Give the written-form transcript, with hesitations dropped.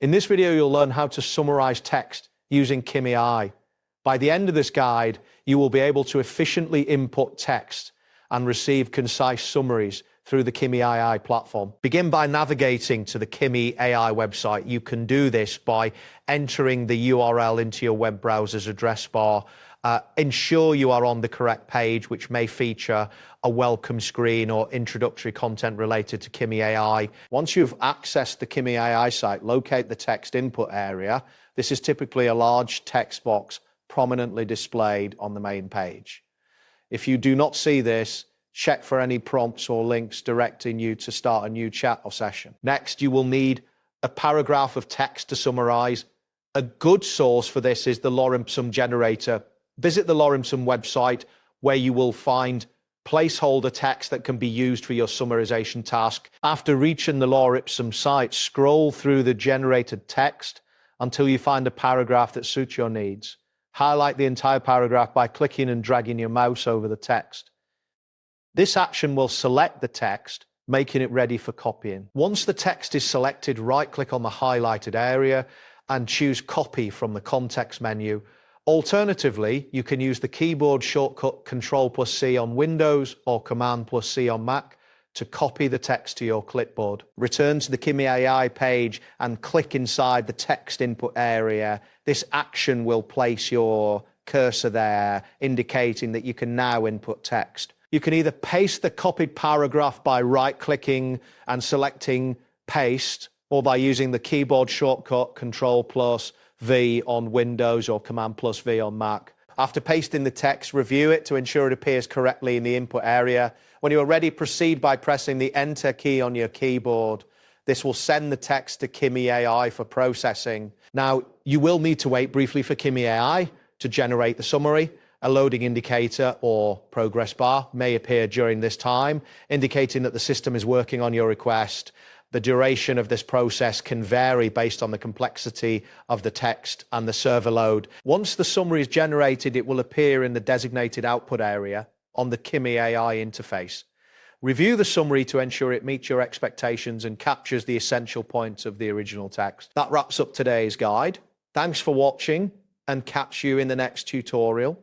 In this video, you'll learn how to summarize text using Kimi AI. By the end of this guide, you will be able to efficiently input text and receive concise summaries through the Kimi AI platform. Begin by navigating to the Kimi AI website. You can do this by entering the URL into your web browser's address bar. Ensure you are on the correct page, which may feature a welcome screen or introductory content related to Kimi AI. Once you've accessed the Kimi AI site, locate the text input area. This is typically a large text box prominently displayed on the main page. If you do not see this, check for any prompts or links directing you to start a new chat or session. Next, you will need a paragraph of text to summarize. A good source for this is the lorem sum generator. Visit the lorem sum website where you will find placeholder text that can be used for your summarization task. After reaching the lorem sum site, scroll through the generated text until you find a paragraph that suits your needs. Highlight the entire paragraph by clicking and dragging your mouse over the text. This action will select the text, making it ready for copying. Once the text is selected, right-click on the highlighted area and choose Copy from the context menu. Alternatively, you can use the keyboard shortcut Ctrl+C on Windows or Command+C on Mac to copy the text to your clipboard. Return to the Kimi AI page and click inside the text input area. This action will place your cursor there, indicating that you can now input text. You can either paste the copied paragraph by right-clicking and selecting Paste, or by using the keyboard shortcut Ctrl+V on Windows or Command+V on Mac. After pasting the text, review it to ensure it appears correctly in the input area. When you are ready, proceed by pressing the Enter key on your keyboard. This will send the text to Kimi AI for processing. Now, you will need to wait briefly for Kimi AI to generate the summary. A loading indicator or progress bar may appear during this time, indicating that the system is working on your request. The duration of this process can vary based on the complexity of the text and the server load. Once the summary is generated, it will appear in the designated output area on the Kimi AI interface. Review the summary to ensure it meets your expectations and captures the essential points of the original text. That wraps up today's guide. Thanks for watching, and catch you in the next tutorial.